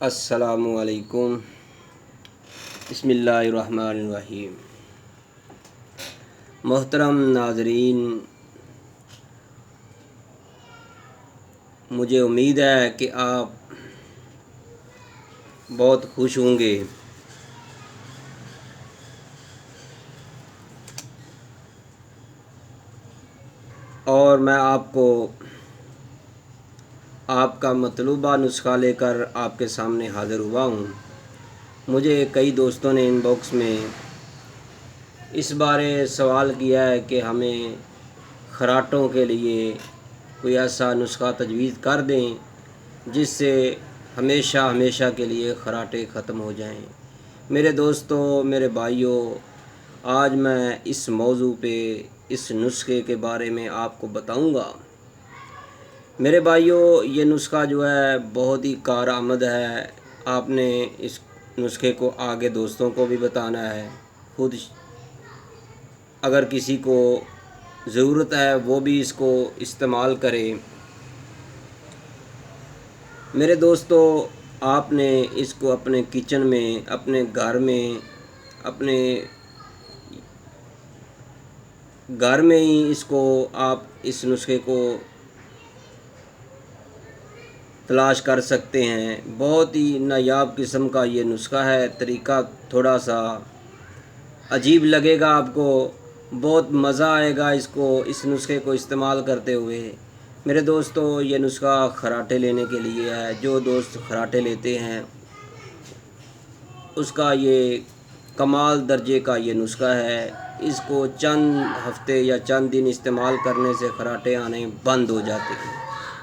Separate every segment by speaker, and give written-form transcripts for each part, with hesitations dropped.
Speaker 1: السلام علیکم۔ بسم اللہ الرحمن الرحیم۔ محترم ناظرین، مجھے امید ہے کہ آپ بہت خوش ہوں گے اور میں آپ کو آپ کا مطلوبہ نسخہ لے کر آپ کے سامنے حاضر ہوا ہوں۔ مجھے کئی دوستوں نے ان باکس میں اس بارے سوال کیا ہے کہ ہمیں خراٹوں کے لیے کوئی ایسا نسخہ تجویز کر دیں جس سے ہمیشہ کے لیے خراٹے ختم ہو جائیں۔ میرے دوستوں، میرے بھائیوں، آج میں اس موضوع پہ اس نسخے کے بارے میں آپ کو بتاؤں گا۔ میرے بھائیوں، یہ نسخہ جو ہے بہت ہی کارآمد ہے۔ آپ نے اس نسخے کو آگے دوستوں کو بھی بتانا ہے، خود اگر کسی کو ضرورت ہے وہ بھی اس کو استعمال کرے۔ میرے دوستو، آپ نے اس کو اپنے کچن میں، اپنے گھر میں ہی اس کو آپ اس نسخے کو تلاش کر سکتے ہیں۔ بہت ہی نایاب قسم کا یہ نسخہ ہے۔ طریقہ تھوڑا سا عجیب لگے گا آپ کو، بہت مزہ آئے گا اس نسخے کو استعمال کرتے ہوئے۔ میرے دوستو، یہ نسخہ خراٹے لینے کے لیے ہے۔ جو دوست خراٹے لیتے ہیں اس کا یہ کمال درجے کا یہ نسخہ ہے۔ اس کو چند ہفتے یا چند دن استعمال کرنے سے خراٹے آنے بند ہو جاتے ہیں۔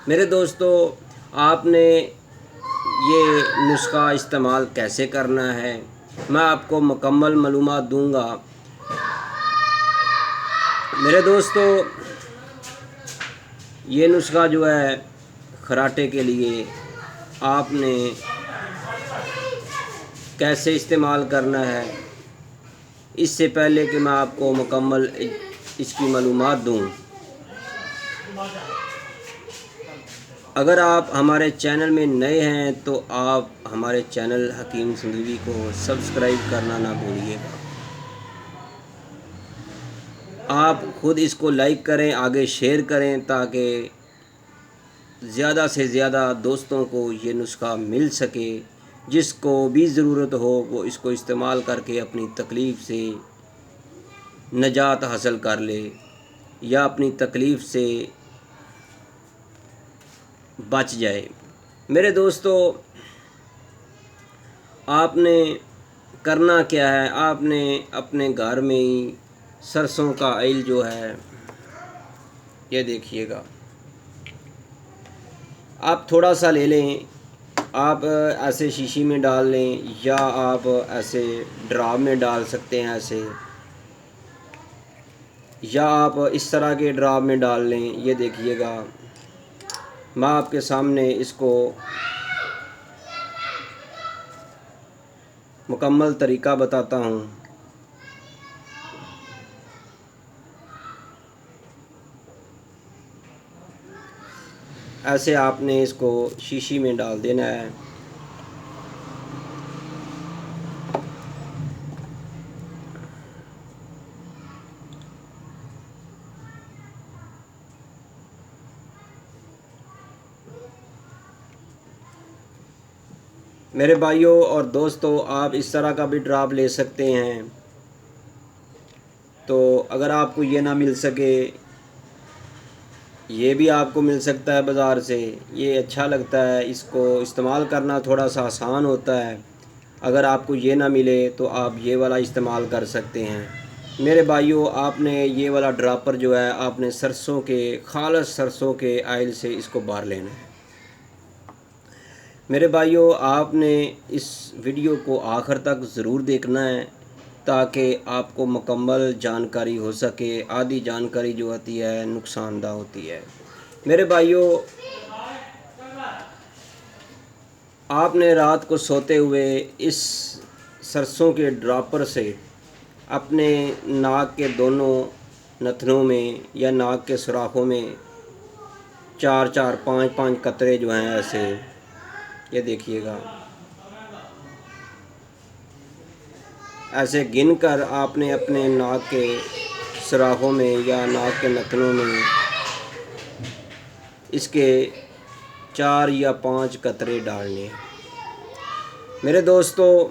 Speaker 1: میرے دوستو، آپ نے یہ نسخہ استعمال کیسے کرنا ہے میں آپ کو مکمل معلومات دوں گا۔ میرے دوستو، یہ نسخہ جو ہے خراٹے کے لیے آپ نے کیسے استعمال کرنا ہے، اس سے پہلے کہ میں آپ کو مکمل اس کی معلومات دوں، اگر آپ ہمارے چینل میں نئے ہیں تو آپ ہمارے چینل حکیم سندھوی کو سبسکرائب کرنا نہ بھولیے گا۔ آپ خود اس کو لائک کریں، آگے شیئر کریں تاکہ زیادہ سے زیادہ دوستوں کو یہ نسخہ مل سکے۔ جس کو بھی ضرورت ہو وہ اس کو استعمال کر کے اپنی تکلیف سے نجات حاصل کر لے یا اپنی تکلیف سے بچ جائے۔ میرے دوستو، آپ نے کرنا کیا ہے، آپ نے اپنے گھر میں ہی سرسوں کا آئل جو ہے، یہ دیکھیے گا، آپ تھوڑا سا لے لیں۔ آپ ایسے شیشی میں ڈال لیں یا آپ ایسے ڈرام میں ڈال سکتے ہیں ایسے، یا آپ اس طرح کے ڈرام میں ڈال لیں۔ یہ دیکھیے گا، میں آپ کے سامنے اس کو مکمل طریقہ بتاتا ہوں۔ ایسے آپ نے اس کو شیشی میں ڈال دینا ہے۔ میرے بھائیوں اور دوستوں، آپ اس طرح کا بھی ڈراپ لے سکتے ہیں۔ تو اگر آپ کو یہ نہ مل سکے، یہ بھی آپ کو مل سکتا ہے بازار سے۔ یہ اچھا لگتا ہے، اس کو استعمال کرنا تھوڑا سا آسان ہوتا ہے۔ اگر آپ کو یہ نہ ملے تو آپ یہ والا استعمال کر سکتے ہیں۔ میرے بھائیوں، آپ نے یہ والا ڈراپر جو ہے، آپ نے خالص سرسوں کے آئل سے اس کو بھر لینا ہے۔ میرے بھائیوں، آپ نے اس ویڈیو کو آخر تک ضرور دیکھنا ہے تاکہ آپ کو مکمل جانکاری ہو سکے۔ آدھی جانکاری جو ہوتی ہے نقصان دہ ہوتی ہے۔ میرے بھائیوں، آپ نے رات کو سوتے ہوئے اس سرسوں کے ڈراپر سے اپنے ناک کے دونوں نتنوں میں یا ناک کے سوراخوں میں 4 5 قطرے جو ہیں ایسے، یہ دیکھیے گا، ایسے گن کر آپ نے اپنے ناک کے سوراخوں میں یا ناک کے نتنوں میں اس کے 4 یا 5 قطرے ڈالنے ہیں۔ میرے دوستو،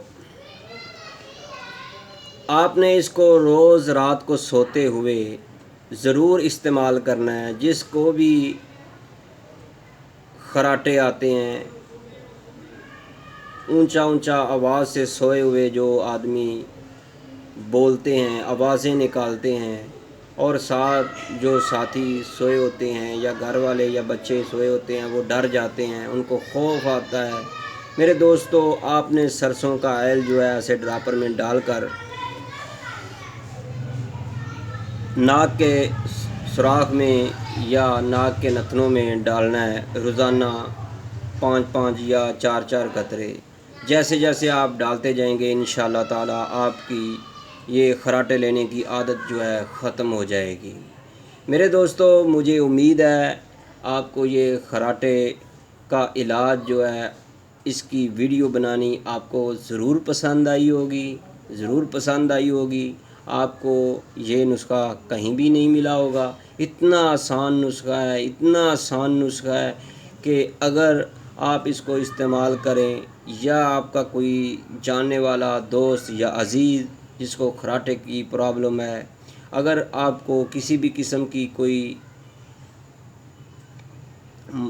Speaker 1: آپ نے اس کو روز رات کو سوتے ہوئے ضرور استعمال کرنا ہے۔ جس کو بھی خراٹے آتے ہیں، اونچا اونچا آواز سے سوئے ہوئے جو آدمی بولتے ہیں، آوازیں نکالتے ہیں، اور ساتھ جو ساتھی سوئے ہوتے ہیں یا گھر والے یا بچے سوئے ہوتے ہیں، وہ ڈر جاتے ہیں، ان کو خوف آتا ہے۔ میرے دوستو، آپ نے سرسوں کا آئل جو ہے ایسے ڈراپر میں ڈال کر ناک کے سوراخ میں یا ناک کے نتنوں میں ڈالنا ہے، روزانہ 5 یا 4 قطرے۔ جیسے جیسے آپ ڈالتے جائیں گے انشاءاللہ تعالیٰ آپ کی یہ خراٹے لینے کی عادت جو ہے ختم ہو جائے گی۔ میرے دوستو، مجھے امید ہے آپ کو یہ خراٹے کا علاج جو ہے اس کی ویڈیو بنانی آپ کو ضرور پسند آئی ہوگی۔ آپ کو یہ نسخہ کہیں بھی نہیں ملا ہوگا۔ اتنا آسان نسخہ ہے کہ اگر آپ اس کو استعمال کریں یا آپ کا کوئی جاننے والا دوست یا عزیز جس کو خراٹے کی پرابلم ہے، اگر آپ کو کسی بھی قسم کی کوئی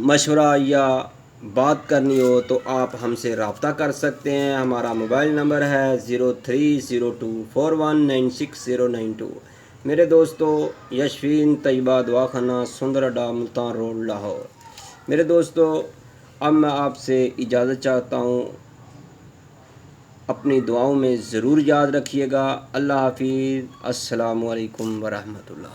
Speaker 1: مشورہ یا بات کرنی ہو تو آپ ہم سے رابطہ کر سکتے ہیں۔ ہمارا موبائل نمبر ہے 0302419692۔ میرے دوستو، یشفین طیبہ دواخانہ سندرڈا ملتان روڈ لاہور۔ میرے دوستو، اب میں آپ سے اجازت چاہتا ہوں، اپنی دعاؤں میں ضرور یاد رکھیے گا۔ اللہ حافظ، السلام علیکم ورحمۃ اللہ۔